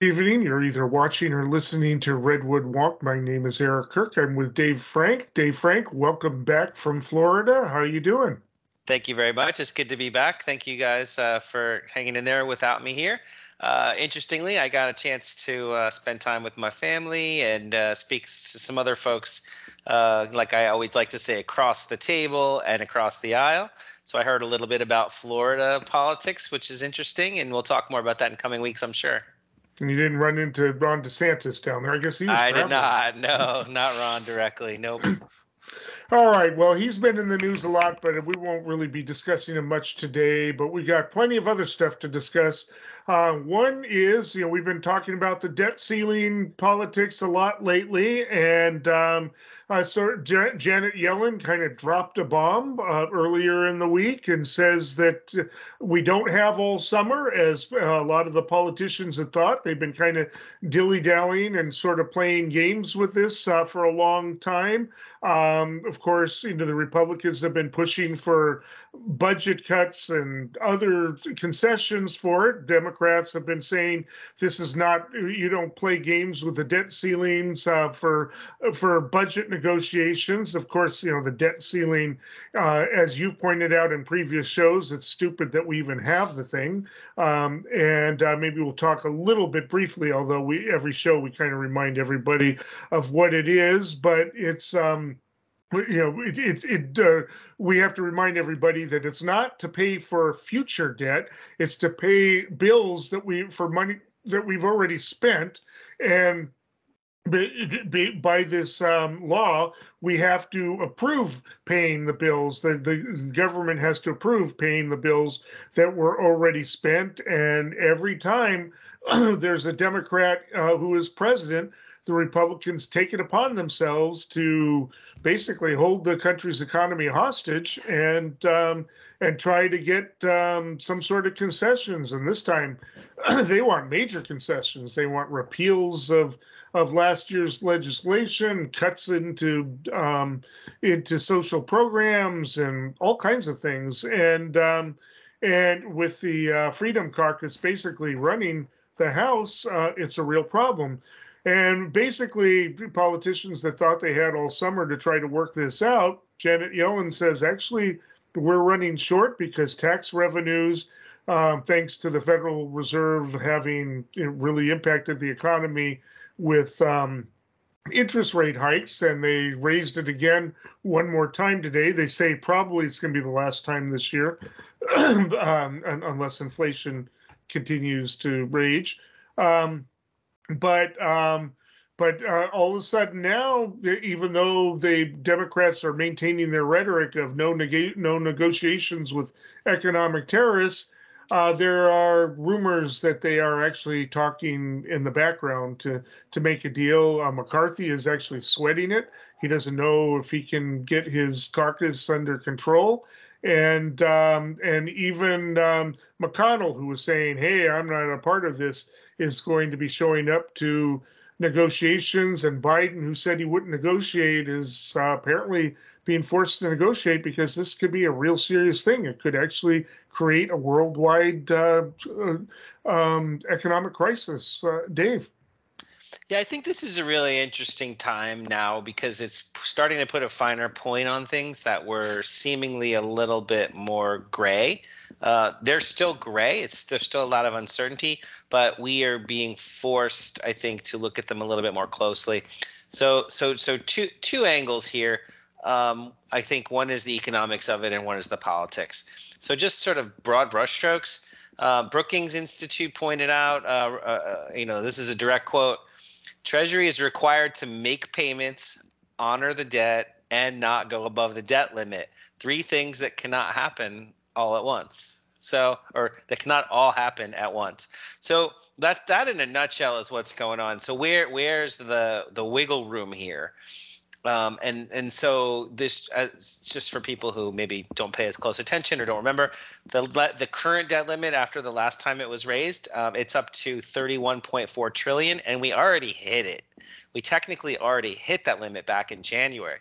Evening. You're either watching or listening to Redwood Wonk. My name is Eric Kirk. I'm with Dave Frank. Dave Frank, welcome back from Florida. How are you doing? Thank you very much. It's good to be back. Thank you guys for hanging in there without me here. Interestingly, I got a chance to spend time with my family and speak to some other folks, like I always like to say, across the table and across the aisle. So I heard a little bit about Florida politics, which is interesting, and we'll talk more about that in coming weeks, I'm sure. And you didn't run into Ron DeSantis down there. I guess he was I did traveling. not. No, not Ron directly. Nope. All right. Well, he's been in the news a lot, but we won't really be discussing him much today. But we got plenty of other stuff to discuss. One is, we've been talking about the debt ceiling politics a lot lately, and so Janet Yellen kind of dropped a bomb earlier in the week and says that we don't have all summer, as a lot of the politicians had thought. They've been kind of dilly-dallying and sort of playing games with this for a long time. Of course, the Republicans have been pushing for budget cuts and other concessions for it. Democrats have been saying this is not, you don't play games with the debt ceilings for budget negotiations. Of course, the debt ceiling, as you pointed out in previous shows, it's stupid that we even have the thing. And maybe we'll talk a little bit briefly, although every show we kind of remind everybody of what it is, but it's we have to remind everybody that it's not to pay for future debt. It's to pay bills for money that we've already spent. And by this law, we have to approve paying the bills. The government has to approve paying the bills that were already spent. And every time there's a Democrat who is president, the Republicans take it upon themselves to basically hold the country's economy hostage and try to get some sort of concessions. And this time, they want major concessions. They want repeals of last year's legislation, cuts into social programs, and all kinds of things. And with the Freedom Caucus basically running the House, it's a real problem. And basically, politicians that thought they had all summer to try to work this out, Janet Yellen says, actually, we're running short because tax revenues, thanks to the Federal Reserve having really impacted the economy with interest rate hikes, and they raised it again one more time today. They say probably it's going to be the last time this year, unless inflation continues to rage. But all of a sudden now, even though the Democrats are maintaining their rhetoric of no negotiations with economic terrorists, there are rumors that they are actually talking in the background to make a deal. McCarthy is actually sweating it. He doesn't know if he can get his caucus under control. And even McConnell, who was saying, hey, I'm not a part of this, is going to be showing up to negotiations. And Biden, who said he wouldn't negotiate, is apparently being forced to negotiate because this could be a real serious thing. It could actually create a worldwide economic crisis. Dave? Yeah, I think this is a really interesting time now because it's starting to put a finer point on things that were seemingly a little bit more gray. They're still gray. There's still a lot of uncertainty, but we are being forced, I think, to look at them a little bit more closely. So two angles here. I think one is the economics of it and one is the politics. So just sort of broad brushstrokes. Brookings Institute pointed out, this is a direct quote. Treasury is required to make payments, honor the debt, and not go above the debt limit. Three things that cannot happen all at once. Or that cannot all happen at once. So that in a nutshell is what's going on. So where's the wiggle room here? And so this, just for people who maybe don't pay as close attention or don't remember, the current debt limit after the last time it was raised, it's up to 31.4 trillion, and we already hit it. We technically already hit that limit back in January.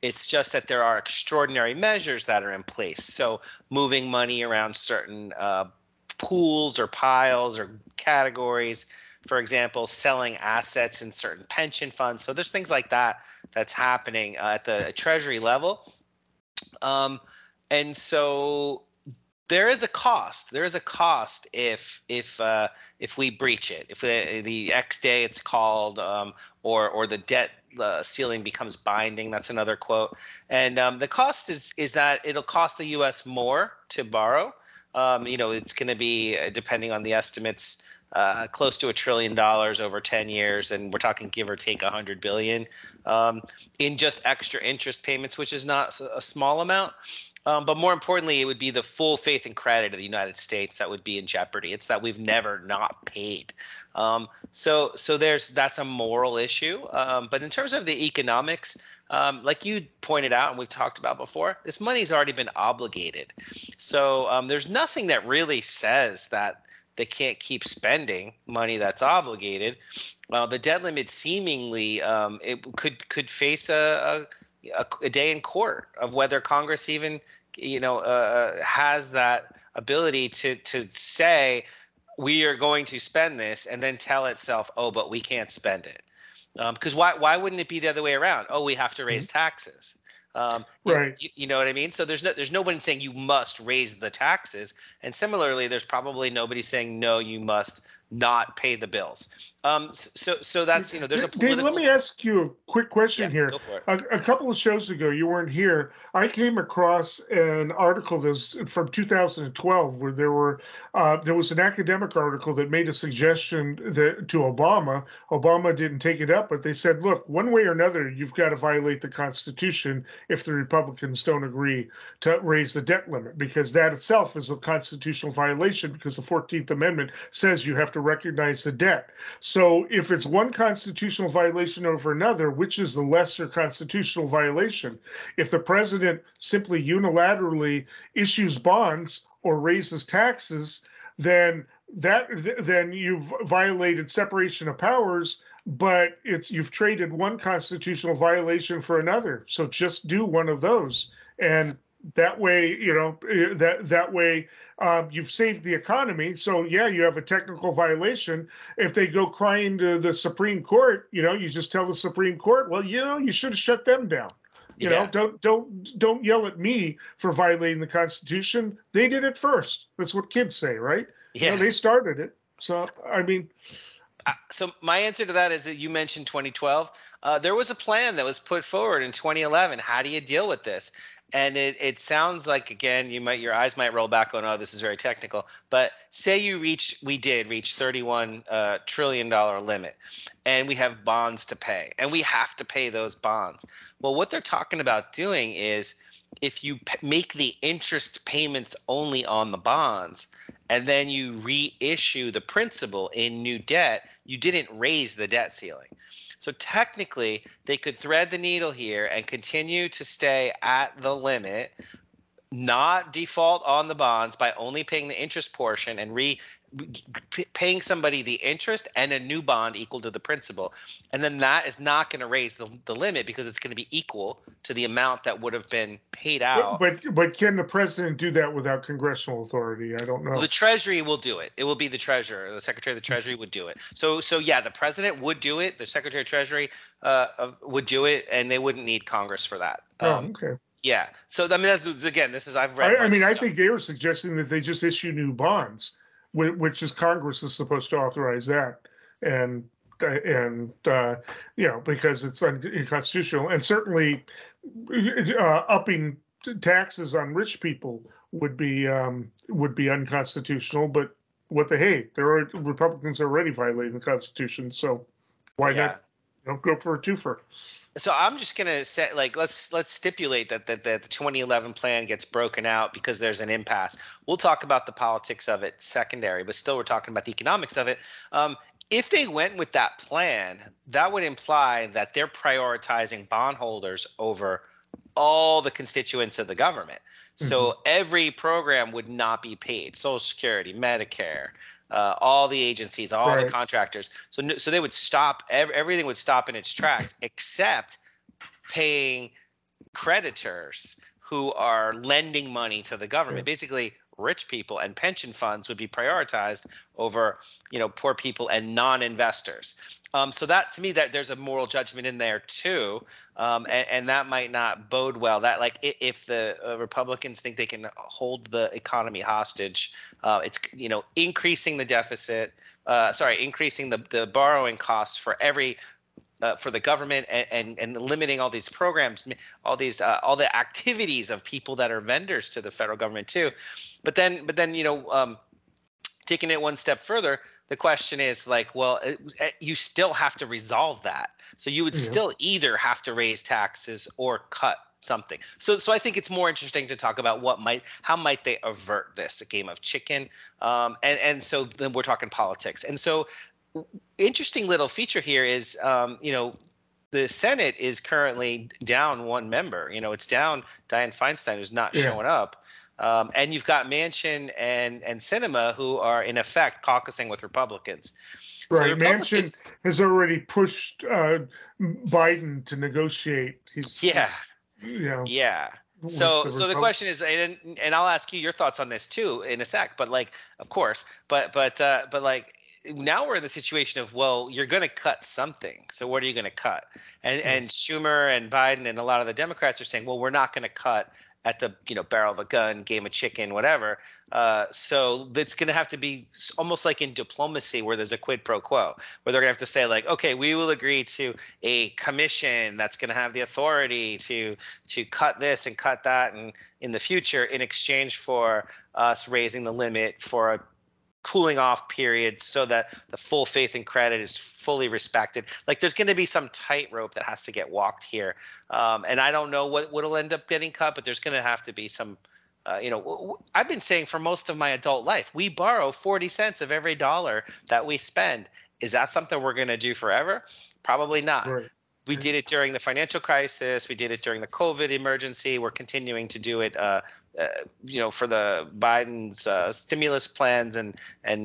It's just that there are extraordinary measures that are in place. So moving money around certain pools or piles or categories, for example, selling assets in certain pension funds. So there's things like that that's happening at the Treasury level. And so there is a cost. There is a cost if we breach it. If the X day it's called, or the debt ceiling becomes binding. That's another quote. And the cost is that it'll cost the U.S. more to borrow. It's going to be, depending on the estimates, close to $1 trillion over 10 years, and we're talking give or take $100 billion in just extra interest payments, which is not a small amount. But more importantly, it would be the full faith and credit of the United States that would be in jeopardy. It's that we've never not paid. So that's a moral issue. But in terms of the economics, like you pointed out and we've talked about before, this money's already been obligated. So there's nothing that really says that they can't keep spending money that's obligated. The debt limit seemingly it could face a day in court of whether Congress even has that ability to say we are going to spend this and then tell itself, oh, but we can't spend it. Because why wouldn't it be the other way around? Oh, we have to raise taxes. Right. You know what I mean? So there's nobody saying you must raise the taxes. And similarly, there's probably nobody saying, no, you must not pay the bills. So that's, there's a political. Dave, let me ask you a quick question here. Go for it. A couple of shows ago, you weren't here. I came across an article that was from 2012 where there was an academic article that made a suggestion to Obama. Obama didn't take it up, but they said, look, one way or another, you've got to violate the Constitution if the Republicans don't agree to raise the debt limit, because that itself is a constitutional violation, because the 14th Amendment says you have to recognize the debt. So if it's one constitutional violation over another, which is the lesser constitutional violation? If the president simply unilaterally issues bonds or raises taxes, then you've violated separation of powers, but you've traded one constitutional violation for another. So just do one of those, and that way, you've saved the economy. So yeah, you have a technical violation. If they go crying to the Supreme Court, you just tell the Supreme Court, well, you should have shut them down. Don't yell at me for violating the Constitution. They did it first. That's what kids say, right? Yeah. They started it. So I mean. So my answer to that is that you mentioned 2012. There was a plan that was put forward in 2011. How do you deal with this? And it sounds like, again, your eyes might roll back on, oh, this is very technical. But say we did reach $31 trillion limit, and we have bonds to pay, and we have to pay those bonds. Well, what they're talking about doing is, if you make the interest payments only on the bonds, and then you reissue the principal in new debt, you didn't raise the debt ceiling. So technically, they could thread the needle here and continue to stay at the limit, not default on the bonds by only paying the interest portion and paying somebody the interest and a new bond equal to the principal. And then that is not going to raise the limit, because it's going to be equal to the amount that would have been paid out. But can the president do that without congressional authority? I don't know. Well, the Treasury will do it. It will be the treasurer. The Secretary of the Treasury would do it. So yeah, the president would do it. The Secretary of Treasury would do it, and they wouldn't need Congress for that. Okay. Yeah. So I mean, I've read. I think they were suggesting that they just issue new bonds, which is Congress is supposed to authorize that, and because it's unconstitutional, and certainly upping taxes on rich people would be unconstitutional. But Republicans are already violating the Constitution, so why not go for a twofer? So I'm just going to say, let's stipulate that the 2011 plan gets broken out because there's an impasse. We'll talk about the politics of it secondary, but still we're talking about the economics of it. If they went with that plan, that would imply that they're prioritizing bondholders over all the constituents of the government. So every program would not be paid: Social Security, Medicare, all the agencies, all the contractors. So they would stop, everything would stop in its tracks, except paying creditors who are lending money to the government, basically rich people and pension funds would be prioritized over, poor people and non-investors. So that, to me, that there's a moral judgment in there too, and that might not bode well. That, like, if the Republicans think they can hold the economy hostage, it's increasing the deficit, increasing the borrowing costs for every. For the government and limiting all these programs, all the activities of people that are vendors to the federal government too. But then taking it one step further, the question is like, well, you still have to resolve that. So you would still either have to raise taxes or cut something. So I think it's more interesting to talk about how might they avert this, the game of chicken. And so then we're talking politics. And so interesting little feature here is, the Senate is currently down one member. It's down Dianne Feinstein, who's not showing up. And you've got Manchin and Sinema, who are in effect caucusing with Republicans. Right. So Manchin has already pushed Biden to negotiate. Yeah. So the question is, and I'll ask you your thoughts on this too in a sec. But like, of course, but like, now we're in the situation of, well, you're going to cut something. So what are you going to cut? And Schumer and Biden and a lot of the Democrats are saying, well, we're not going to cut at the barrel of a gun, game of chicken, whatever. So it's going to have to be almost like in diplomacy, where there's a quid pro quo, where they're going to have to say like, okay, we will agree to a commission that's going to have the authority to cut this and cut that, and in the future, in exchange for us raising the limit for a cooling off period so that the full faith and credit is fully respected. Like, there's going to be some tightrope that has to get walked here. And I don't know what'll end up getting cut, but there's going to have to be some, I've been saying for most of my adult life, we borrow 40 cents of every dollar that we spend. Is that something we're going to do forever? Probably not. Right. We did it during the financial crisis. We did it during the COVID emergency. We're continuing to do it, for the Biden's stimulus plans and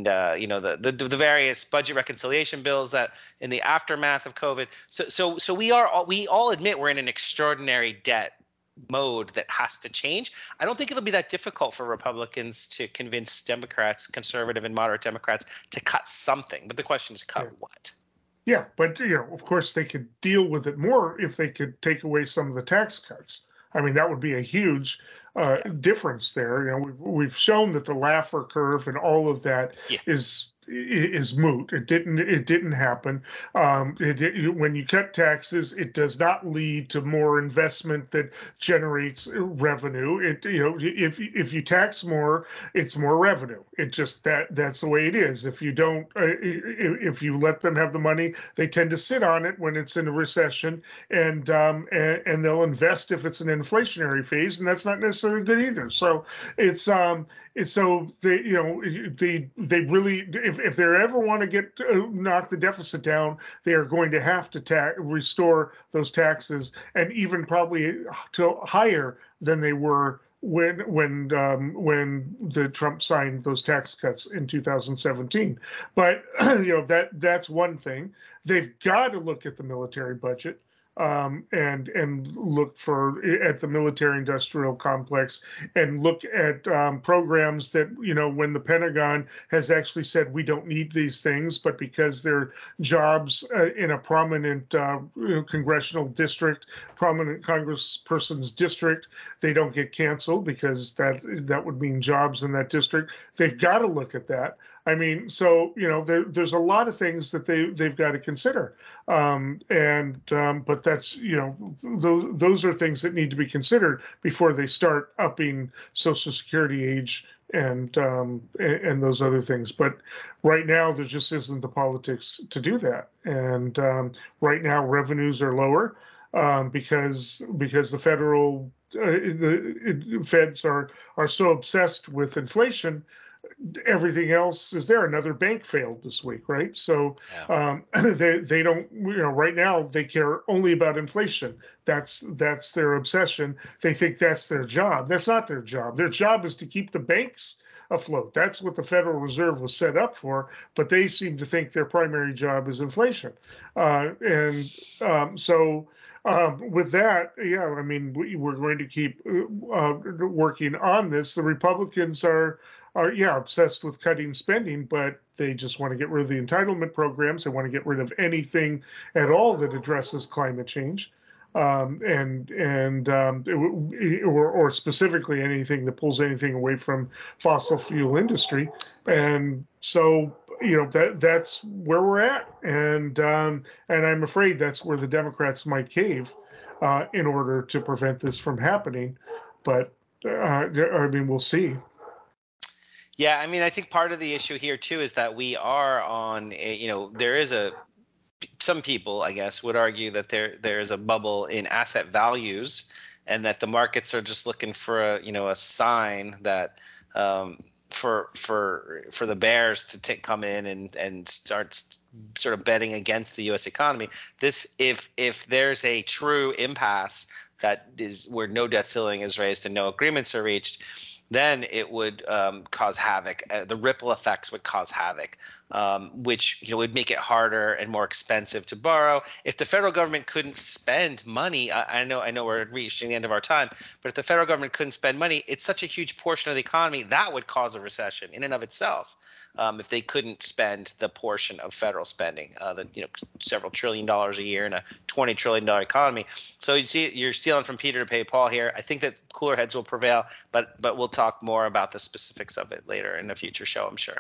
the various budget reconciliation bills that in the aftermath of COVID. So we all admit we're in an extraordinary debt mode that has to change. I don't think it'll be that difficult for Republicans to convince Democrats, conservative and moderate Democrats, to cut something. But the question is, cut what? Yeah, but of course, they could deal with it more if they could take away some of the tax cuts. I mean, that would be a huge difference there. We've shown that the Laffer curve and all of that is moot. It didn't happen. When you cut taxes, it does not lead to more investment that generates revenue. If you tax more, it's more revenue. It just that's the way it is. If you don't, if you let them have the money, they tend to sit on it when it's in a recession, and they'll invest if it's an inflationary phase, and that's not necessarily good either. So it's so they really, if they ever want to get knock the deficit down, they are going to have to restore those taxes, and even probably to higher than they were when the Trump signed those tax cuts in 2017. But that's one thing. They've got to look at the military budget. And look at the military-industrial complex, and look at programs that, when the Pentagon has actually said we don't need these things, but because they're jobs in a prominent congressional district, prominent congressperson's district, they don't get canceled because that would mean jobs in that district. They've got to look at that. I mean, so there's a lot of things that they've got to consider, but that's those are things that need to be considered before they start upping Social Security age and those other things. But right now there just isn't the politics to do that, and right now revenues are lower because the federal the feds are so obsessed with inflation. Everything else is there. Another bank failed this week, right? So they don't, right now they care only about inflation. That's their obsession. They think that's their job. That's not their job. Their job is to keep the banks afloat. That's what the Federal Reserve was set up for, but they seem to think their primary job is inflation. So with that, yeah, I mean, we're going to keep working on this. The Republicans are yeah, obsessed with cutting spending, but they just want to get rid of the entitlement programs. They want to get rid of anything at all that addresses climate change, or specifically anything that pulls anything away from fossil fuel industry. And so, that's where we're at, and I'm afraid that's where the Democrats might cave in order to prevent this from happening. But I mean, we'll see. Yeah, I mean, I think part of the issue here too is that we are on there is some people, I guess, would argue that there is a bubble in asset values, and that the markets are just looking for a sign that for the bears to come in and start sort of betting against the U.S. economy. If there's a true impasse that is where no debt ceiling is raised and no agreements are reached, then it would cause havoc. The ripple effects would cause havoc, which would make it harder and more expensive to borrow. If the federal government couldn't spend money, I know we're reaching the end of our time, but if the federal government couldn't spend money, it's such a huge portion of the economy that would cause a recession in and of itself. If they couldn't spend the portion of federal spending, several $1 trillion a year in a $20 trillion economy. So you see, you're stealing from Peter to pay Paul here. I think that cooler heads will prevail, but we'll talk more about the specifics of it later in a future show, I'm sure.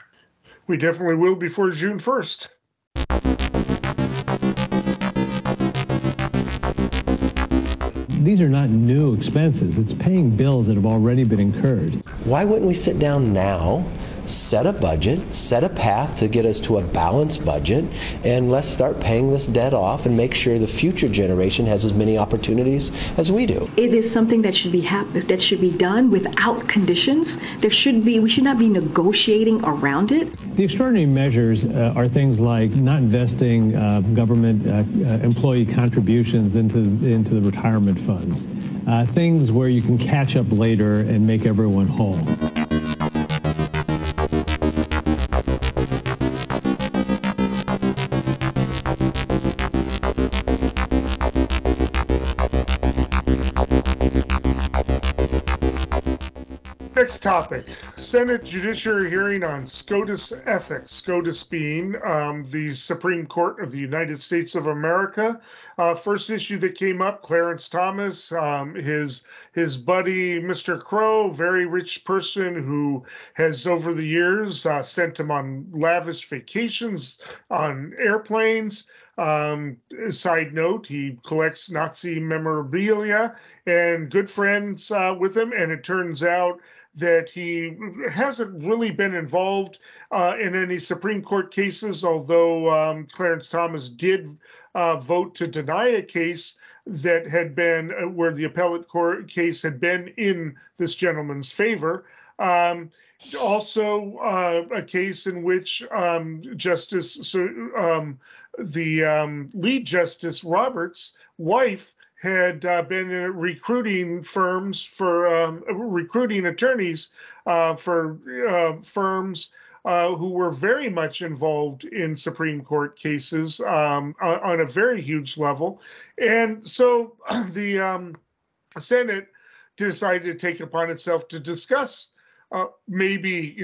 We definitely will before June 1st. These are not new expenses. It's paying bills that have already been incurred. Why wouldn't we sit down now, set a budget, set a path to get us to a balanced budget, and let's start paying this debt off and make sure the future generation has as many opportunities as we do? It is something that should be done without conditions. We should not be negotiating around it. The extraordinary measures are things like not investing government employee contributions into the retirement funds, things where you can catch up later and make everyone whole. Next topic, Senate Judiciary hearing on SCOTUS ethics, SCOTUS being the Supreme Court of the United States of America. First issue that came up, Clarence Thomas, his buddy, Mr. Crow, very rich person who has over the years sent him on lavish vacations on airplanes. Side note, he collects Nazi memorabilia and good friends with him, and it turns out that he hasn't really been involved in any Supreme Court cases, although Clarence Thomas did vote to deny a case that had been where the appellate court case had been in this gentleman's favor. Also, a case in which the lead Justice Roberts' wife had been recruiting firms for recruiting attorneys for firms who were very much involved in Supreme Court cases on a very huge level. And so the Senate decided to take it upon itself to discuss maybe,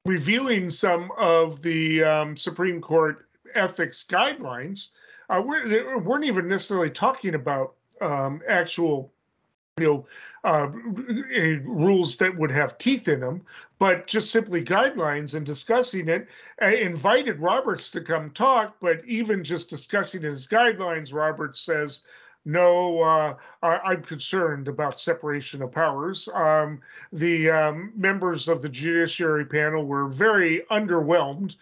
reviewing some of the Supreme Court ethics guidelines. We weren't even necessarily talking about actual, rules that would have teeth in them, but just simply guidelines and discussing it. I invited Roberts to come talk, but even just discussing his guidelines, Roberts says, no, I'm concerned about separation of powers. The members of the Judiciary panel were very underwhelmed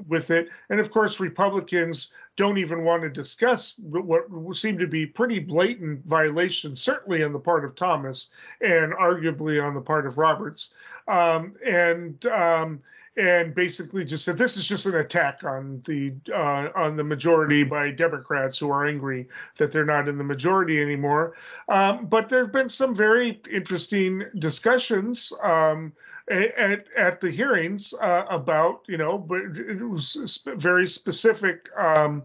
with it. And of course, Republicans don't even want to discuss what seem to be pretty blatant violations, certainly on the part of Thomas and arguably on the part of Roberts. And basically just said this is just an attack on the majority by Democrats who are angry that they're not in the majority anymore. But there have been some very interesting discussions at the hearings about, but it was very specific, and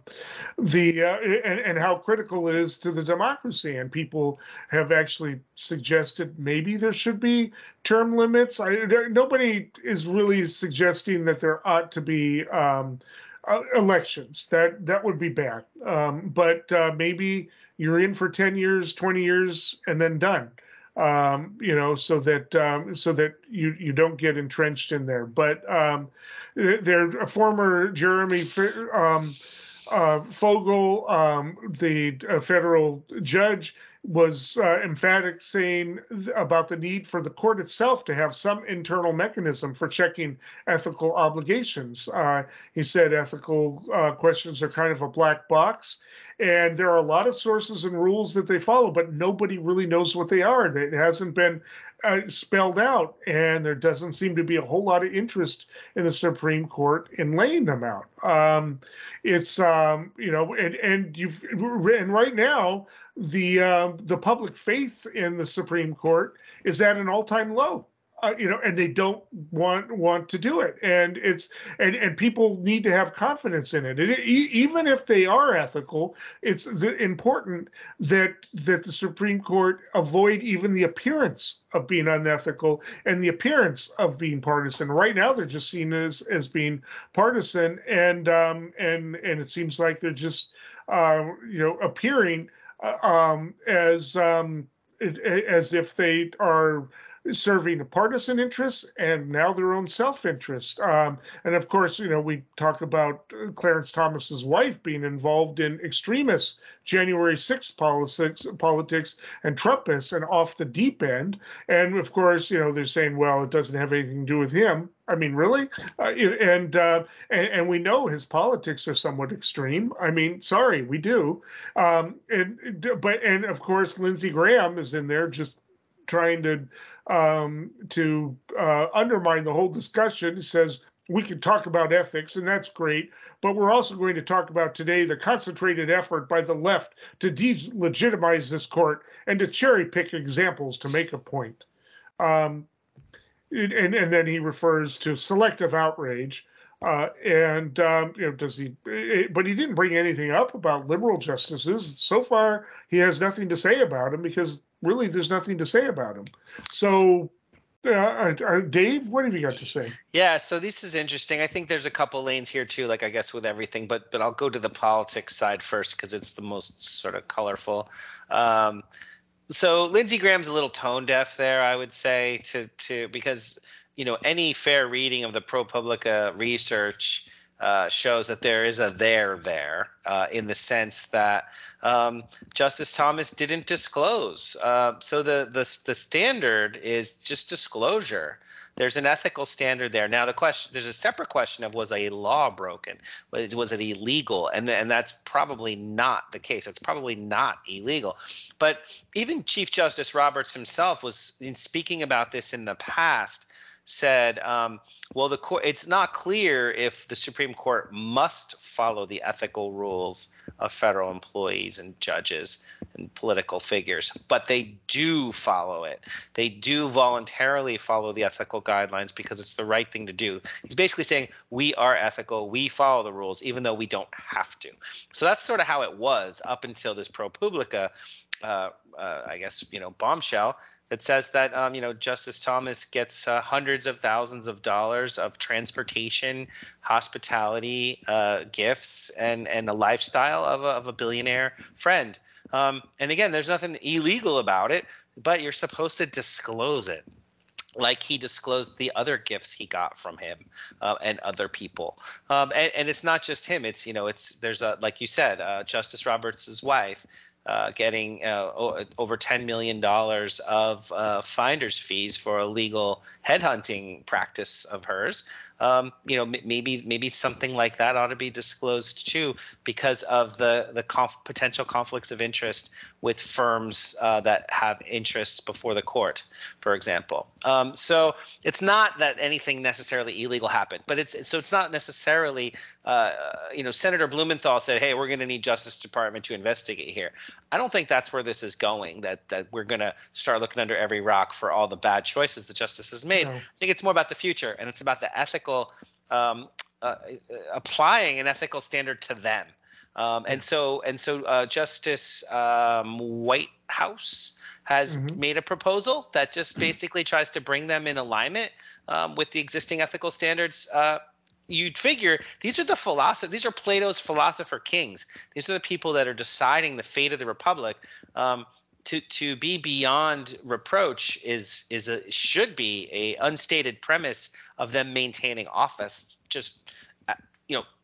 how critical it is to the democracy. And people have actually suggested maybe there should be term limits. Nobody is really suggesting that there ought to be elections. That would be bad. But maybe you're in for 10 years, 20 years, and then done. So that you don't get entrenched in there. But a former Jeremy Fogel, the federal judge, was emphatic, saying about the need for the court itself to have some internal mechanism for checking ethical obligations. He said ethical questions are kind of a black box, and there are a lot of sources and rules that they follow, but nobody really knows what they are. It hasn't been spelled out, and there doesn't seem to be a whole lot of interest in the Supreme Court in laying them out. And right now, the public faith in the Supreme Court is at an all-time low. And they don't want to do it, and and people need to have confidence in it. Even if they are ethical, it's important that the Supreme Court avoid even the appearance of being unethical and the appearance of being partisan. Right now, they're just seen as being partisan, and it seems like they're just appearing as if they are serving a partisan interest and now their own self-interest. And of course, we talk about Clarence Thomas's wife being involved in extremist January 6th politics and Trumpists and off the deep end. And of course, they're saying, well, it doesn't have anything to do with him. I mean, really? And we know his politics are somewhat extreme. I mean, sorry, we do. And of course, Lindsey Graham is in there just trying to undermine the whole discussion. He says we can talk about ethics, and that's great, but we're also going to talk about today the concentrated effort by the left to delegitimize this court and to cherry pick examples to make a point. And then he refers to selective outrage. Does he? But he didn't bring anything up about liberal justices. So far, he has nothing to say about them because really there's nothing to say about him. So, Dave, what have you got to say? Yeah, so this is interesting. I think there's a couple lanes here too, like I guess with everything, but I'll go to the politics side first because it's the most sort of colorful. So Lindsey Graham's a little tone deaf there, I would say, to because any fair reading of the ProPublica research shows that there is a there in the sense that Justice Thomas didn't disclose. So the standard is just disclosure. There's an ethical standard there. Now there's a separate question of was a law broken? Was it illegal? And that's probably not the case. It's probably not illegal. But even Chief Justice Roberts himself was, in speaking about this in the past, said, well, the court, it's not clear if the Supreme Court must follow the ethical rules of federal employees and judges and political figures, but they do follow it. They do voluntarily follow the ethical guidelines because it's the right thing to do. He's basically saying we are ethical, we follow the rules, even though we don't have to. So that's sort of how it was up until this ProPublica, bombshell that says that Justice Thomas gets hundreds of thousands of dollars of transportation, hospitality, gifts, and a lifestyle of a billionaire friend. And again, there's nothing illegal about it, but you're supposed to disclose it, like he disclosed the other gifts he got from him and other people. And it's not just him. There's like you said, Justice Roberts' wife. Getting over $10 million of finder's fees for a legal headhunting practice of hers. Maybe something like that ought to be disclosed too, because of the potential conflicts of interest with firms that have interests before the court, for example. So it's not that anything necessarily illegal happened, but it's not necessarily Senator Blumenthal said, hey, we're going to need Justice Department to investigate here. I don't think that's where this is going, that we're going to start looking under every rock for all the bad choices the justices made. No. I think it's more about the future, and it's about the ethical applying an ethical standard to them. And so Justice Whitehouse has made a proposal that just basically tries to bring them in alignment with the existing ethical standards. You'd figure these are these are Plato's philosopher kings. These are the people that are deciding the fate of the republic. To be beyond reproach should be a unstated premise of them maintaining office. Just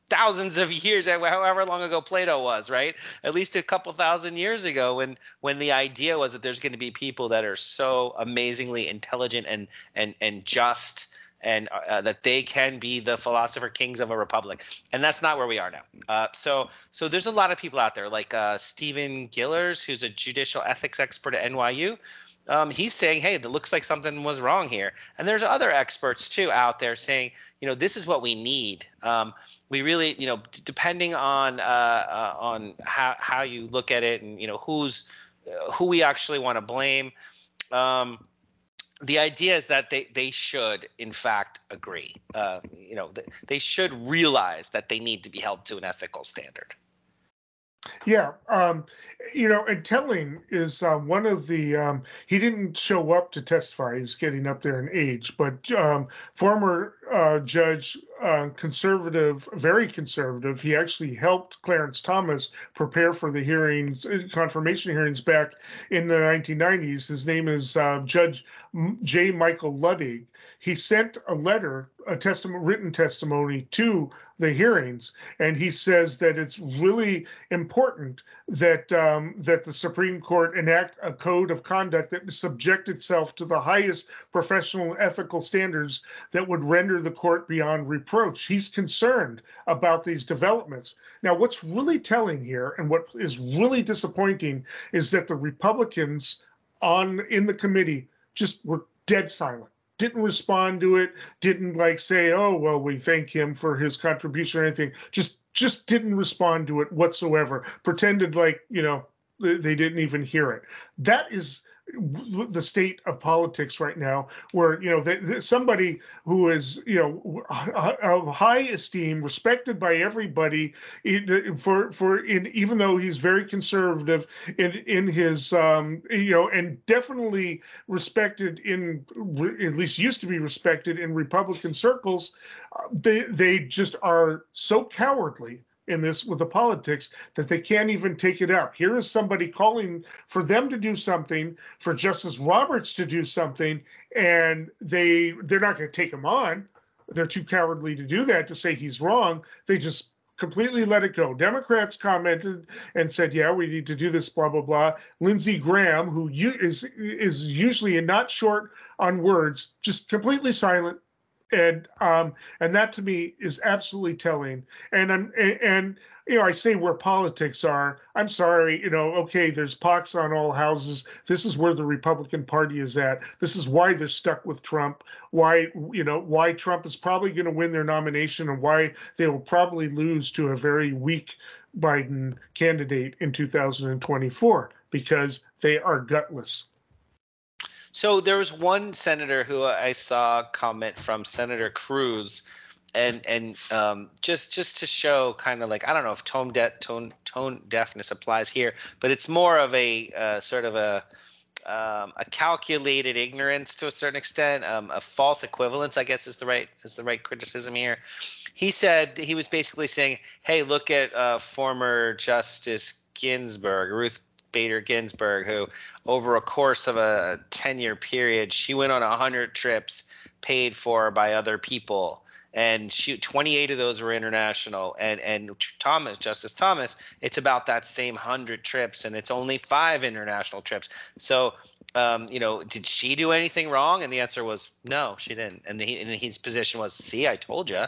thousands of years, however long ago Plato was, right? At least a couple thousand years ago, when the idea was that there's going to be people that are so amazingly intelligent and just, and that they can be the philosopher kings of a republic. And that's not where we are now. So there's a lot of people out there like Stephen Gillers, who's a judicial ethics expert at NYU. He's saying, hey, it looks like something was wrong here. And there's other experts too out there saying, this is what we need. We really, depending on how you look at it and, who we actually want to blame. The idea is that they should, in fact, agree. They should realize that they need to be held to an ethical standard. Yeah, and telling is one of the, he didn't show up to testify, he's getting up there in age, but former judge, conservative, very conservative, he actually helped Clarence Thomas prepare for the hearings, confirmation hearings back in the 1990s. His name is Judge J. Michael Luddig. He sent a letter, written testimony to the hearings, and he says that it's really important that that the Supreme Court enact a code of conduct that subject itself to the highest professional ethical standards that would render the court beyond reproach. He's concerned about these developments. Now, what's really telling here, and what is really disappointing, is that the Republicans in the committee just were dead silent. Didn't respond to it, didn't say, oh, well, we thank him for his contribution or anything. Just didn't respond to it whatsoever. Pretended they didn't even hear it. That is the state of politics right now, where somebody who is of high esteem, respected by everybody, even though he's very conservative in his and definitely respected at least used to be respected in Republican circles, they just are so cowardly in this with the politics that they can't even take it up. Here is somebody calling for them to do something, for Justice Roberts to do something, and they're not going to take him on. They're too cowardly to do that, to say he's wrong. They just completely let it go. Democrats commented and said, yeah, we need to do this, blah, blah, blah. Lindsey Graham, who is usually not short on words, just completely silent. And that to me is absolutely telling. And I say where politics are. I'm sorry, okay, there's pox on all houses. This is where the Republican Party is at. This is why they're stuck with Trump. Why Trump is probably going to win their nomination, and why they will probably lose to a very weak Biden candidate in 2024, because they are gutless. So there was one senator who I saw comment from Senator Cruz, and just to show kind of I don't know if tone deafness applies here, but it's more of a sort of a calculated ignorance to a certain extent, a false equivalence, I guess is the right criticism here. He said, he was basically saying, hey, look at former Justice Ginsburg, Ruth Bader Ginsburg, who over a course of a 10-year period, she went on 100 trips paid for by other people, and 28 of those were international. And Justice Thomas, it's about that same 100 trips, and it's only 5 international trips. So, did she do anything wrong? And the answer was no, she didn't. And his position was, see, I told you.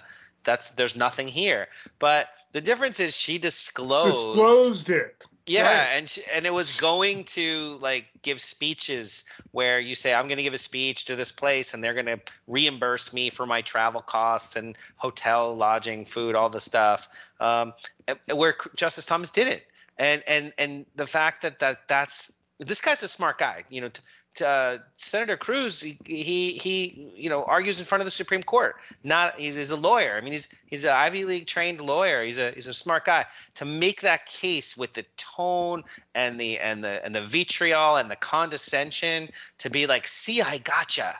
There's nothing here. But the difference is she disclosed it. Yeah, right. And it was going to give speeches where you say, I'm going to give a speech to this place and they're going to reimburse me for my travel costs and hotel, lodging, food, all the stuff, where Justice Thomas didn't. And the fact that's this guy's a smart guy. Senator Cruz, he argues in front of the Supreme Court. He's a lawyer. I mean, he's an Ivy League trained lawyer. He's a smart guy. To make that case with the tone and the vitriol and the condescension, to be like, see, I gotcha.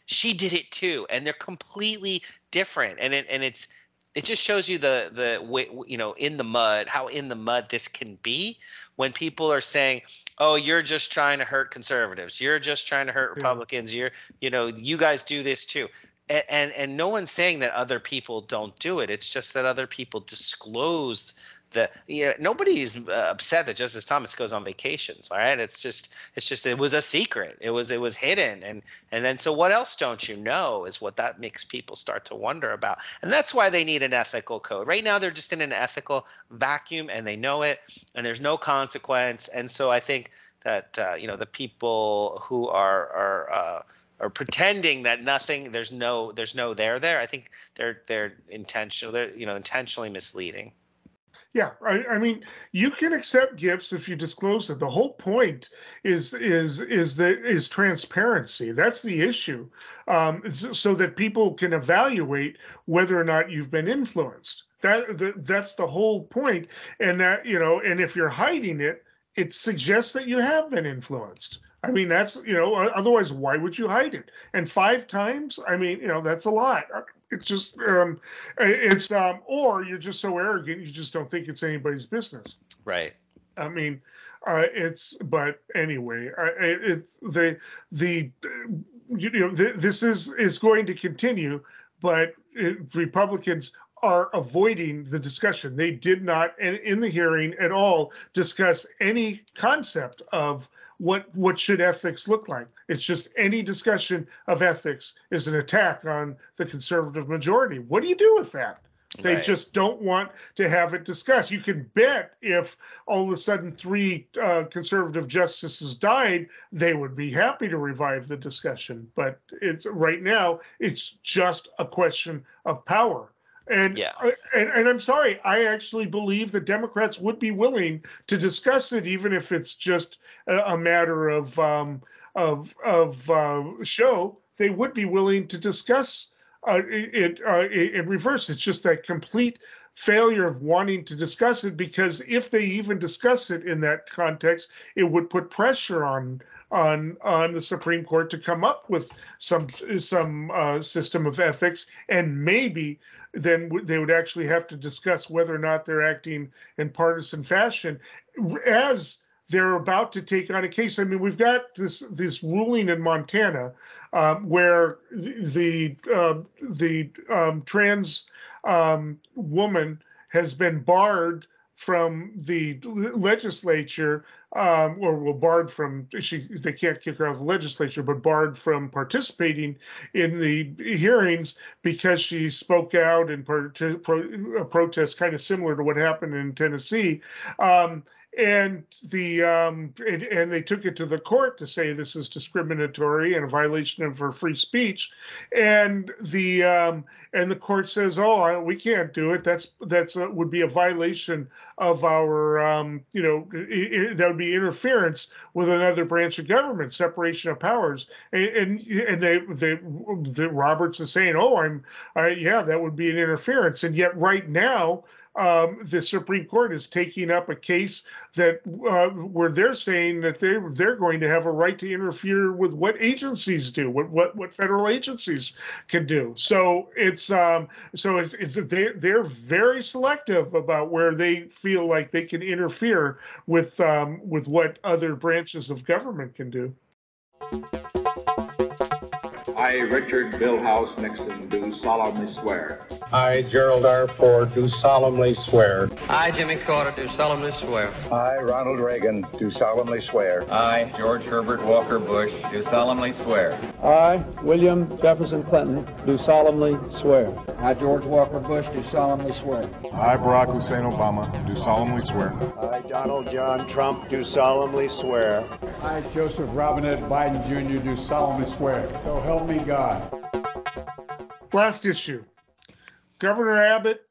She did it too, and they're completely different. And it just shows you in the mud, how in the mud this can be when people are saying, oh, you're just trying to hurt conservatives. You're just trying to hurt Republicans. You guys do this too. And no one's saying that other people don't do it. It's just that other people disclosed nobody's upset that Justice Thomas goes on vacations. All right. It's just it was a secret. It was hidden. And then so what else don't you know is what that makes people start to wonder about. And that's why they need an ethical code. Right now they're just in an ethical vacuum and they know it and there's no consequence. And so I think that the people who are pretending that nothing, there's no there. I think they're intentional. They're intentionally misleading. Yeah, I mean, you can accept gifts if you disclose it. The whole point is transparency. That's the issue, so that people can evaluate whether or not you've been influenced. That's the whole point. And that and if you're hiding it, it suggests that you have been influenced. I mean, that's otherwise, why would you hide it? And 5 times, I mean, that's a lot. It's just, or you're just so arrogant, you just don't think it's anybody's business. Right. I mean, but anyway, this is going to continue, but Republicans are avoiding the discussion. They did not, in the hearing at all, discuss any concept of what should ethics look like. It's just any discussion of ethics is an attack on the conservative majority. What do you do with that? They just don't want to have it discussed. You can bet if all of a sudden 3 conservative justices died, they would be happy to revive the discussion. But right now, it's just a question of power. And I'm sorry, I actually believe the Democrats would be willing to discuss it, even if it's just a matter of show. They would be willing to discuss it in reverse. It's just that complete failure of wanting to discuss it, because if they even discuss it in that context, it would put pressure on the Supreme Court to come up with some system of ethics, and maybe then they would actually have to discuss whether or not they're acting in partisan fashion as they're about to take on a case. I mean, we've got this ruling in Montana where the trans woman has been barred from the legislature, barred from, they can't kick her out of the legislature, but barred from participating in the hearings because she spoke out in a protest kind of similar to what happened in Tennessee. And they took it to the court to say this is discriminatory and a violation of her free speech, and the court says, oh, we can't do it. That's would be a violation of our that would be interference with another branch of government, separation of powers, and the Roberts is saying, oh, that would be an interference, and yet right now. The Supreme Court is taking up a case that where they're saying that they're going to have a right to interfere with what agencies do, what federal agencies can do. So they're very selective about where they feel like they can interfere with what other branches of government can do. I, Richard Billhouse Nixon, do solemnly swear. I, Gerald R. Ford, do solemnly swear. I, Jimmy Carter, do solemnly swear. I, Ronald Reagan, do solemnly swear. I, George Herbert Walker Bush, do solemnly swear. I, William Jefferson Clinton, do solemnly swear. I, George Walker Bush, do solemnly swear. I, Barack Hussein Obama, do solemnly swear. I, Donald John Trump, do solemnly swear. I, Joseph Robinette Biden Jr., do solemnly swear. So help me God. Last issue. Governor Abbott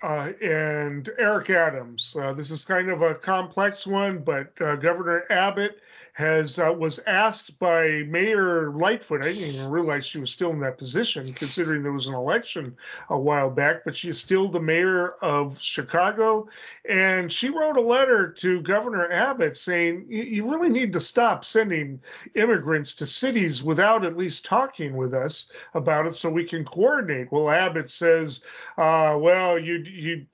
and Eric Adams. This is kind of a complex one, but Governor Abbott was asked by Mayor Lightfoot. I didn't even realize she was still in that position, considering there was an election a while back, but she's still the mayor of Chicago. And she wrote a letter to Governor Abbott saying, you really need to stop sending immigrants to cities without at least talking with us about it so we can coordinate. Well, Abbott says, he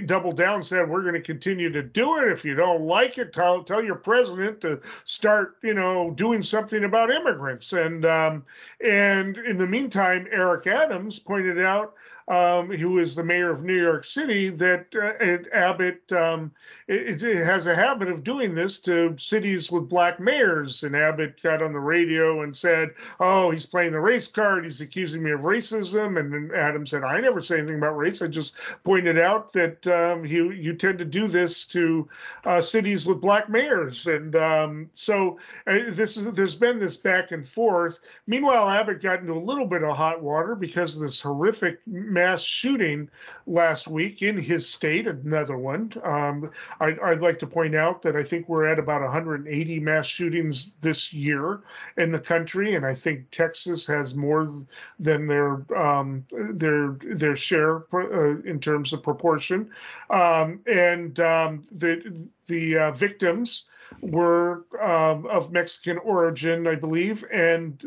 doubled down and said, we're going to continue to do it. If you don't like it, tell your president to start, doing something about immigrants. And in the meantime, Eric Adams pointed out, who is the mayor of New York City, that Abbott it has a habit of doing this to cities with black mayors. And Abbott got on the radio and said, oh, he's playing the race card. He's accusing me of racism. And then Adams said, I never say anything about race. I just pointed out that you tend to do this to cities with black mayors. And so there's been this back and forth. Meanwhile, Abbott got into a little bit of hot water because of this horrific mass shooting last week in his state, another one. I'd like to point out that I think we're at about 180 mass shootings this year in the country, and I think Texas has more than their share in terms of proportion. The victims were of Mexican origin, I believe, and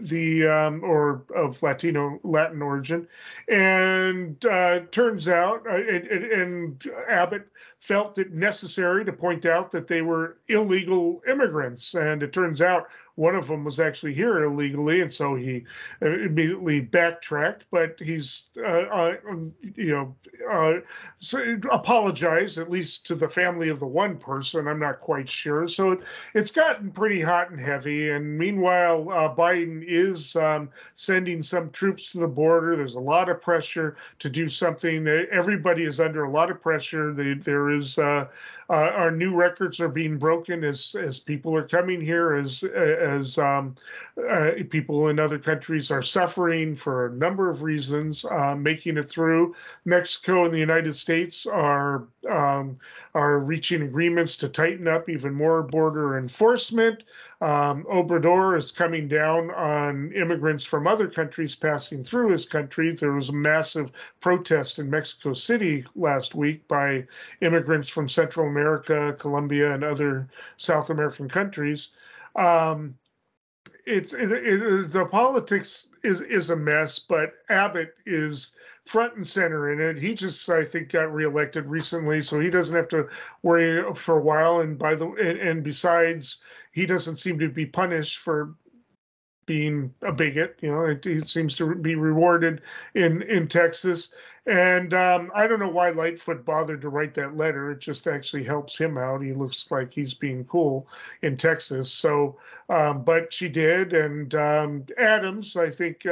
or of Latin origin, and turns out, and Abbott felt it necessary to point out that they were illegal immigrants, and it turns out one of them was actually here illegally, and so he immediately backtracked. But he's, apologized at least to the family of the one person. I'm not quite sure. So it's gotten pretty hot and heavy. And meanwhile, Biden is sending some troops to the border. There's a lot of pressure to do something. Everybody is under a lot of pressure. There is our new records are being broken as people are coming here, as people in other countries are suffering for a number of reasons, making it through. Mexico and the United States are reaching agreements to tighten up even more border enforcement. Obrador is coming down on immigrants from other countries passing through his country. There was a massive protest in Mexico City last week by immigrants from Central America, Colombia, and other South American countries. The politics is a mess, but Abbott is front and center in it. He just, I think, got reelected recently, so he doesn't have to worry for a while. And besides, he doesn't seem to be punished for being a bigot. It seems to be rewarded in Texas. And I don't know why Lightfoot bothered to write that letter. It just actually helps him out. He looks like he's being cool in Texas. So, but she did. And Adams, I think,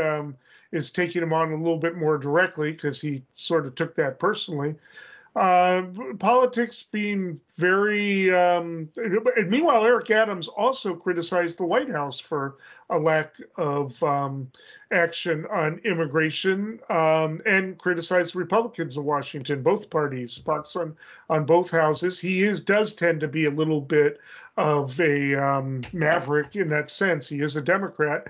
is taking him on a little bit more directly because he sort of took that personally. Politics being very, meanwhile, Eric Adams also criticized the White House for a lack of action on immigration, and criticized Republicans in Washington, both parties, spots on both houses. He does tend to be a little bit of a maverick in that sense. He is a Democrat,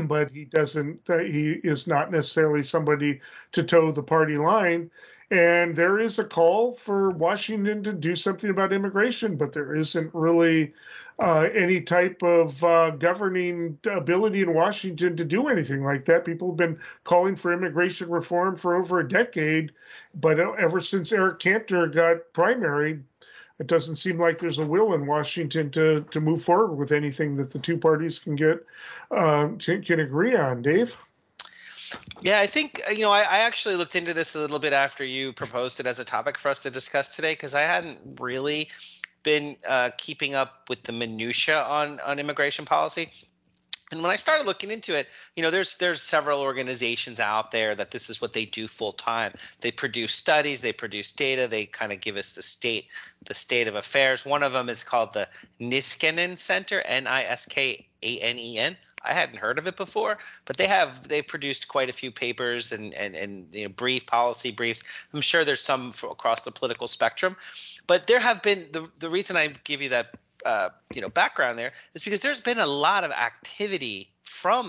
but he is not necessarily somebody to toe the party line. And there is a call for Washington to do something about immigration, but there isn't really any type of governing ability in Washington to do anything like that. People have been calling for immigration reform for over a decade, but ever since Eric Cantor got primaried, it doesn't seem like there's a will in Washington to move forward with anything that the two parties can agree on. Dave? Yeah, I think, I actually looked into this a little bit after you proposed it as a topic for us to discuss today, because I hadn't really been keeping up with the minutia on immigration policy. And when I started looking into it, there's several organizations out there that this is what they do full time. They produce studies, they produce data, they kind of give us the state of affairs. One of them is called the Niskanen Center, Niskanen. I hadn't heard of it before, but they've produced quite a few papers and policy briefs. I'm sure there's some across the political spectrum, but there have been the reason I give you that background there is because there's been a lot of activity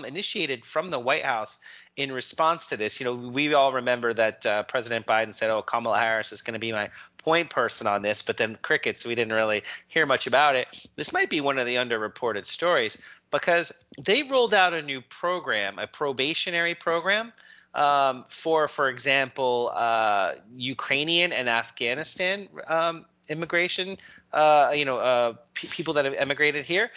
initiated from the White House in response to this. We all remember that President Biden said, "Oh, Kamala Harris is going to be my point person on this," but then crickets. We didn't really hear much about it. This might be one of the underreported stories because they rolled out a new program, a probationary program for example, Ukrainian and Afghanistan immigration, people that have emigrated here,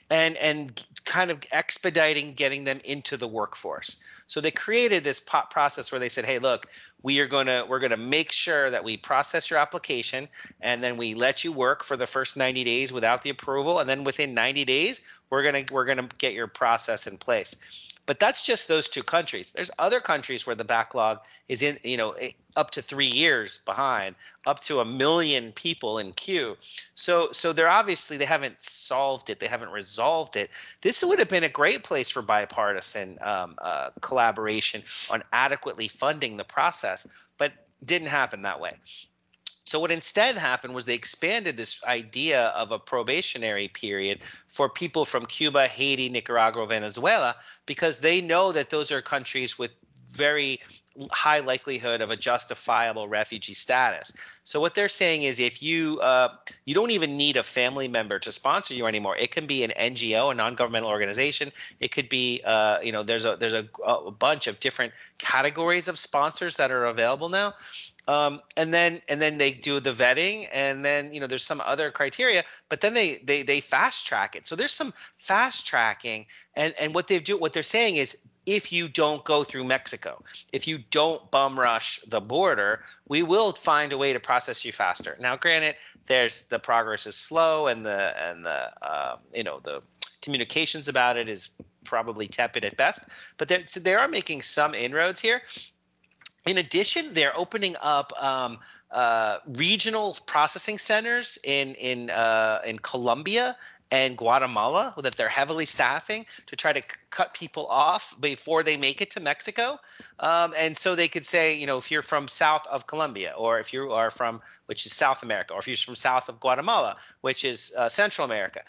and kind of expediting getting them into the workforce. So they created this process where they said, "Hey, look, we're gonna make sure that we process your application, and then we let you work for the first 90 days without the approval, and then within 90 days, we're gonna get your process in place." But that's just those two countries. There's other countries where the backlog is up to 3 years behind, up to 1 million people in queue. So they haven't solved it. They haven't resolved it. This would have been a great place for bipartisan collaboration on adequately funding the process, but didn't happen that way. So what instead happened was they expanded this idea of a probationary period for people from Cuba, Haiti, Nicaragua, Venezuela, because they know that those are countries with very high likelihood of a justifiable refugee status. So what they're saying is if you don't even need a family member to sponsor you anymore. It can be an NGO, a non-governmental organization. It could be there's a bunch of different categories of sponsors that are available now. And then they do the vetting, and then there's some other criteria, but then they fast track it. So there's some fast tracking, and what they're saying is, if you don't go through Mexico, if you don't bum rush the border, we will find a way to process you faster. Now, granted, the progress is slow, and the communications about it is probably tepid at best, but they are making some inroads here. In addition, they're opening up regional processing centers in Colombia and Guatemala that they're heavily staffing to try to cut people off before they make it to Mexico. And so they could say, if you're from south of Colombia, or if you are from, which is South America, or if you're from south of Guatemala, which is Central America.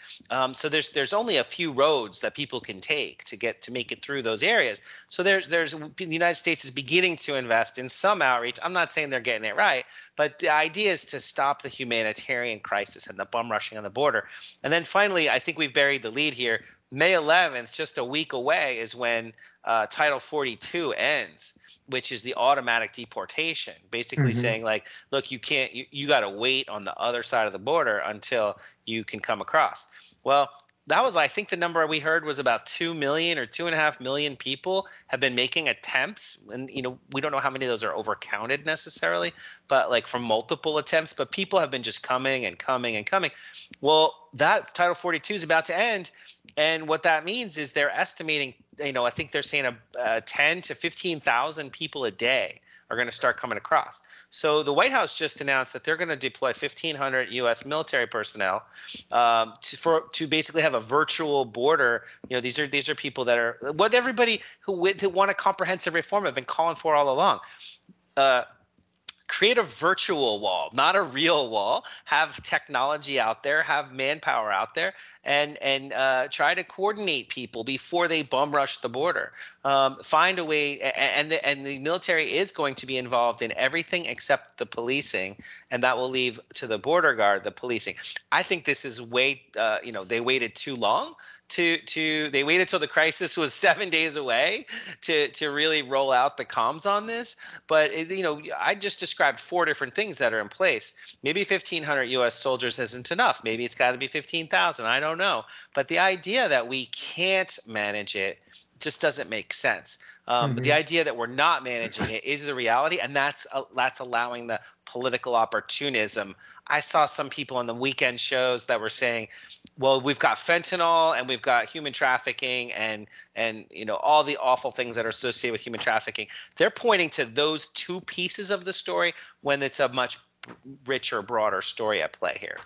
So there's only a few roads that people can take to make it through those areas. So the United States is beginning to invest in some outreach. I'm not saying they're getting it right, but the idea is to stop the humanitarian crisis and the bum rushing on the border. And then finally, I think we've buried the lead here. May 11th, just a week away, is when Title 42 ends, which is the automatic deportation, basically saying, like, look, you got to wait on the other side of the border until you can come across. Well, that was, I think the number we heard was about 2 million or 2.5 million people have been making attempts. And, we don't know how many of those are overcounted necessarily, but like from multiple attempts, but people have been just coming and coming and coming. Well, that Title 42 is about to end. And what that means is they're estimating, I think they're saying 10 to 15,000 people a day are going to start coming across. So the White House just announced that they're going to deploy 1,500 U.S. military personnel to basically have a virtual border. These are people that are what everybody who want a comprehensive reform have been calling for all along. Create a virtual wall, not a real wall. Have technology out there, have manpower out there, and try to coordinate people before they bum rush the border. Find a way, and the military is going to be involved in everything except the policing, and that will leave to the border guard the policing. I think this is they waited too long. They waited till the crisis was 7 days away to really roll out the comms on this. But I just described 4 different things that are in place. Maybe 1,500 U.S. soldiers isn't enough. Maybe it's got to be 15,000. I don't know. But the idea that we can't manage it just doesn't make sense. But the idea that we're not managing it is the reality, and that's allowing the political opportunism. I saw some people on the weekend shows that were saying, well, we've got fentanyl and we've got human trafficking and all the awful things that are associated with human trafficking. They're pointing to those two pieces of the story when it's a much richer, broader story at play here.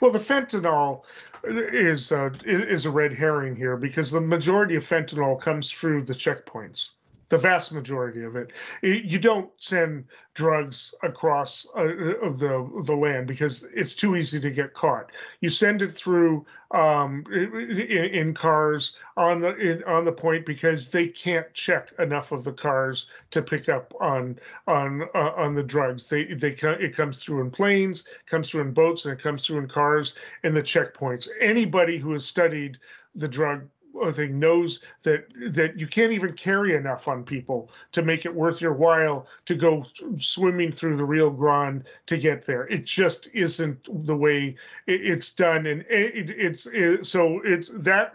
Well, the fentanyl is a red herring here because the majority of fentanyl comes through the checkpoints. The vast majority of it. You don't send drugs across the land because it's too easy to get caught. You send it through in cars on the point because they can't check enough of the cars to pick up on the drugs. It comes through in planes, comes through in boats, and it comes through in cars and the checkpoints. Anybody who has studied the drug thing knows that you can't even carry enough on people to make it worth your while to go swimming through the Rio Grande to get there. It just isn't the way it's done, and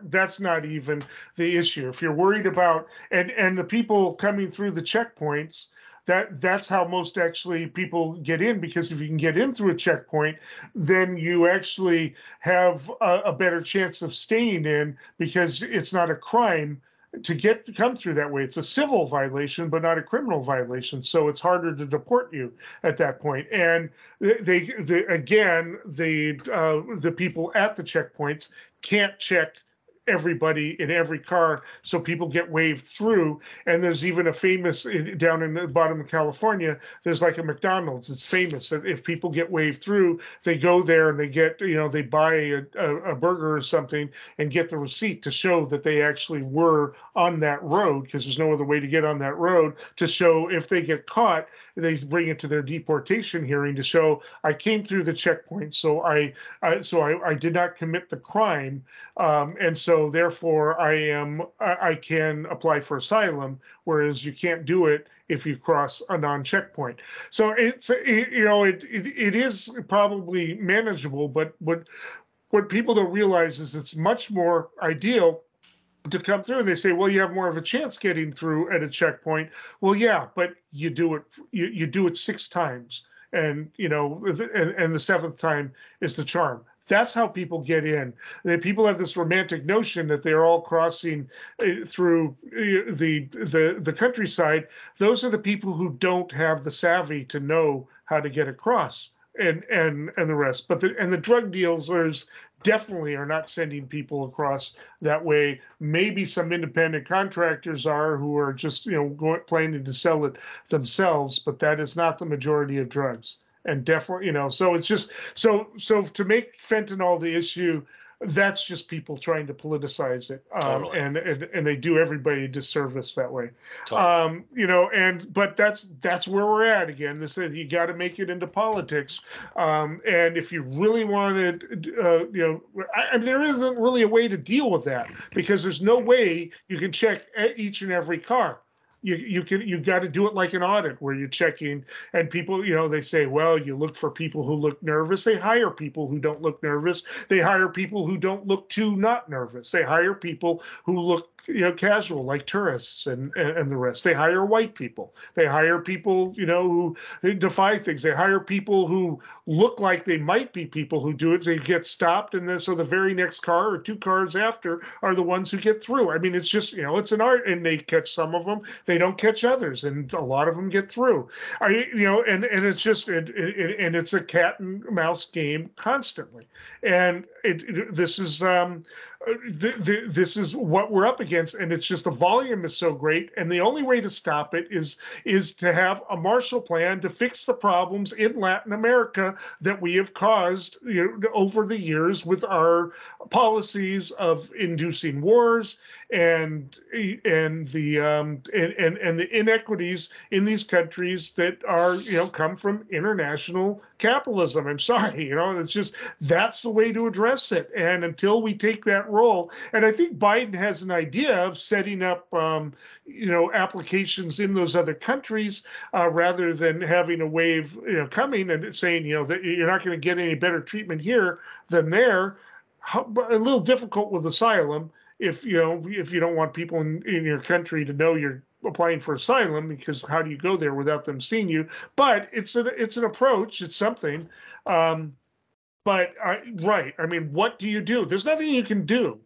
that's not even the issue. If you're worried about and the people coming through the checkpoints, that's how most actually people get in, because if you can get in through a checkpoint, then you actually have a better chance of staying in because it's not a crime to come through that way. It's a civil violation, but not a criminal violation. So it's harder to deport you at that point. And the people at the checkpoints can't check everybody in every car, so people get waved through. And there's even a famous down in the bottom of California, there's like a McDonald's. It's famous that if people get waved through, they go there and they get, they buy a burger or something and get the receipt to show that they actually were on that road, because there's no other way to get on that road, to show if they get caught, they bring it to their deportation hearing to show I came through the checkpoint, so I did not commit the crime, and so therefore I can apply for asylum, whereas you can't do it if you cross a non-checkpoint. So it is probably manageable, but what people don't realize is it's much more ideal to come through. And they say, well, you have more of a chance getting through at a checkpoint. Well, yeah, but you do it 6 times, and and the 7th time is the charm. That's how people get in. People have this romantic notion that they're all crossing through the countryside. Those are the people who don't have the savvy to know how to get across, and the rest. But the drug dealers definitely are not sending people across that way. Maybe some independent contractors are, who are just planning to sell it themselves, but that is not the majority of drugs. And definitely, so it's just so to make fentanyl the issue, that's just people trying to politicize it, totally. and they do everybody a disservice that way. Totally. But that's where we're at again. This you got to make it into politics, and if you really want to, there isn't really a way to deal with that, because there's no way you can check each and every car. You've got to do it like an audit, where you're checking, and people, they say, well, you look for people who look nervous. They hire people who don't look nervous. They hire people who don't look too not nervous. They hire people who look casual, like tourists and the rest. They hire white people. They hire people, who defy things. They hire people who look like they might be people who do it. They get stopped, and then so the very next car or 2 cars after are the ones who get through. I mean, it's just, it's an art, and they catch some of them. They don't catch others, and a lot of them get through. And it's just, and it's a cat and mouse game constantly. And this is what we're up against, and it's just the volume is so great, and the only way to stop it is to have a Marshall Plan to fix the problems in Latin America that we have caused over the years with our policies of inducing wars and the inequities in these countries that are come from international capitalism. I'm sorry, it's just, that's the way to address it. And until we take that role, and I think Biden has an idea of setting up applications in those other countries, rather than having a wave coming and saying that you're not going to get any better treatment here than there. A little difficult with asylum if you don't want people in your country to know you're applying for asylum, because how do you go there without them seeing you? But it's an approach. It's something. Right. I mean, what do you do? There's nothing you can do.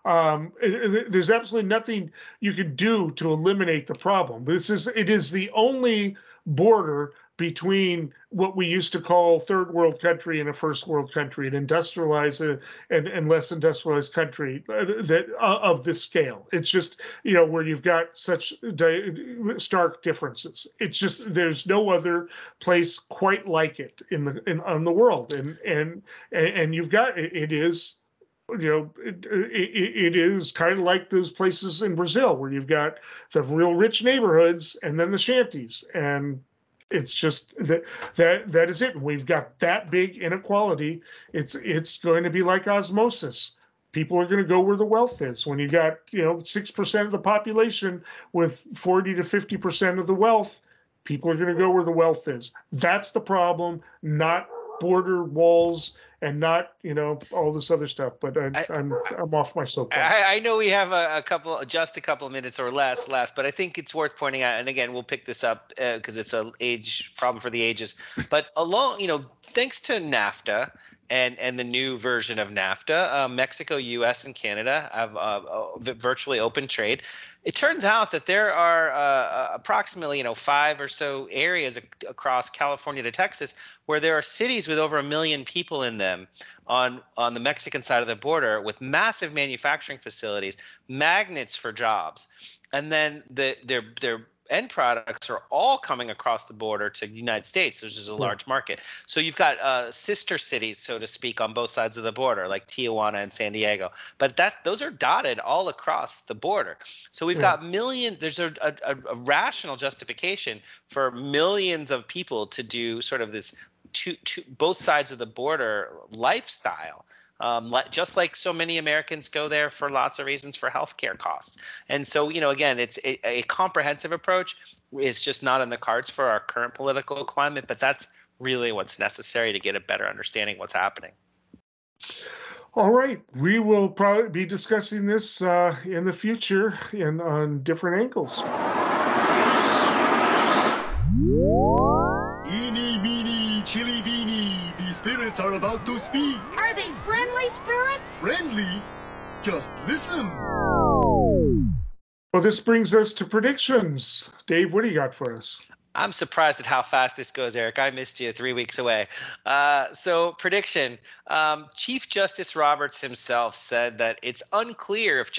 There's absolutely nothing you can do to eliminate the problem. It is the only border between what we used to call third world country and a first world country, an industrialized and less industrialized country of this scale. It's just, where you've got such stark differences. It's just, there's no other place quite like it on the world. And you've got, it is, it is kind of like those places in Brazil where you've got the real rich neighborhoods and then the shanties, and it's just that is it. We've got that big inequality. It's going to be like osmosis. People are going to go where the wealth is. When you got 6% of the population with 40 to 50% of the wealth, people are going to go where the wealth is. That's the problem, not border walls and not all this other stuff. But I'm off my soapbox. I know we have a couple of minutes or less left, but I think it's worth pointing out. And again, we'll pick this up because it's an age problem for the ages. But thanks to NAFTA and the new version of NAFTA, Mexico, U.S., and Canada have virtually open trade. It turns out that there are approximately 5 or so areas across California to Texas where there are cities with over 1 million people in them on the Mexican side of the border with massive manufacturing facilities, magnets for jobs, and then their end products are all coming across the border to the United States, which is a large market. So you've got sister cities, so to speak, on both sides of the border, like Tijuana and San Diego. But those are dotted all across the border. So we've got millions. There's a rational justification for millions of people to do sort of this both sides of the border lifestyle. Just like so many Americans go there for lots of reasons, for healthcare costs. And so, again, it's a comprehensive approach is just not in the cards for our current political climate, but that's really what's necessary to get a better understanding of what's happening. All right. We will probably be discussing this in the future and on different angles. Eeny, meeny, chili, beanie. The spirits are about to speak. Are they friendly spirits? Friendly? Just listen. Well, this brings us to predictions. Dave, what do you got for us? I'm surprised at how fast this goes, Eric. I missed you 3 weeks away. So prediction. Chief Justice Roberts himself said that it's unclear if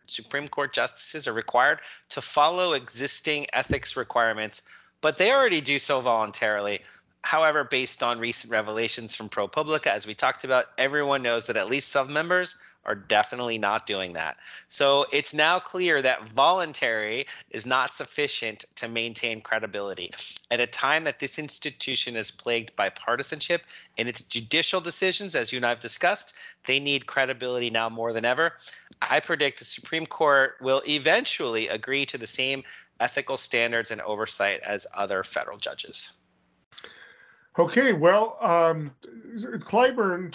Supreme Court justices are required to follow existing ethics requirements, but they already do so voluntarily. However, based on recent revelations from ProPublica, as we talked about, everyone knows that at least some members are definitely not doing that. So it's now clear that voluntary is not sufficient to maintain credibility. At a time that this institution is plagued by partisanship in its judicial decisions, as you and I have discussed, they need credibility now more than ever. I predict the Supreme Court will eventually agree to the same ethical standards and oversight as other federal judges. Okay, well, Jim Clyburn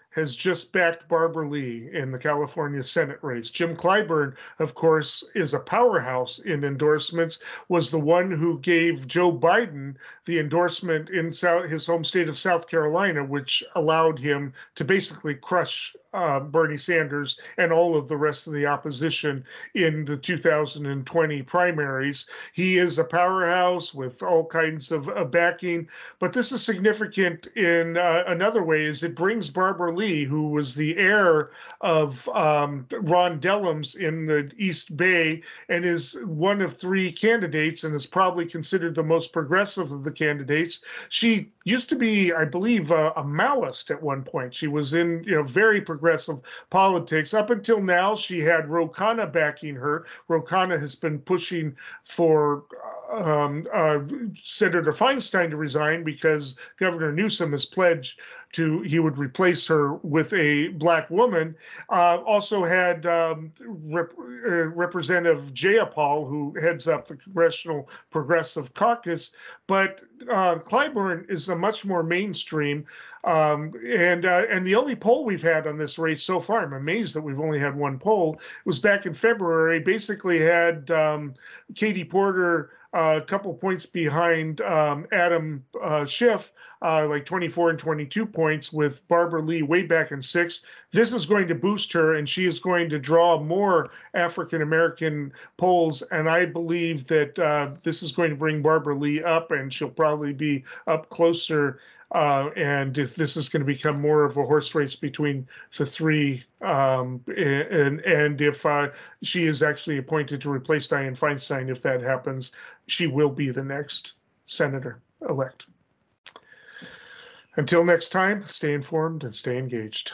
has just backed Barbara Lee in the California Senate race. Jim Clyburn, of course, is a powerhouse in endorsements, was the one who gave Joe Biden the endorsement in his home state of South Carolina, which allowed him to basically crush Bernie Sanders and all of the rest of the opposition in the 2020 primaries. He is a powerhouse with all kinds of backing, but this is significant in another way, is it brings Barbara Lee, who was the heir of Ron Dellums in the East Bay and is one of 3 candidates and is probably considered the most progressive of the candidates. She used to be, I believe, a Maoist at one point. She was in very progressive politics. Up until now, she had Ro Khanna backing her. Ro Khanna has been pushing for Senator Feinstein to resign because Governor Newsom has pledged he would replace her with a black woman. Also had Representative Jayapal, who heads up the Congressional Progressive Caucus. But Clyburn is a much more mainstream. And the only poll we've had on this race so far, I'm amazed that we've only had one poll, was back in February, basically had Katie Porter a couple points behind Adam Schiff, like 24 and 22 points, with Barbara Lee way back in 6th. This is going to boost her, and she is going to draw more African-American polls, and I believe that this is going to bring Barbara Lee up, and she'll probably be up closer. And if this is going to become more of a horse race between the three, and if she is actually appointed to replace Dianne Feinstein, if that happens, she will be the next senator-elect. Until next time, stay informed and stay engaged.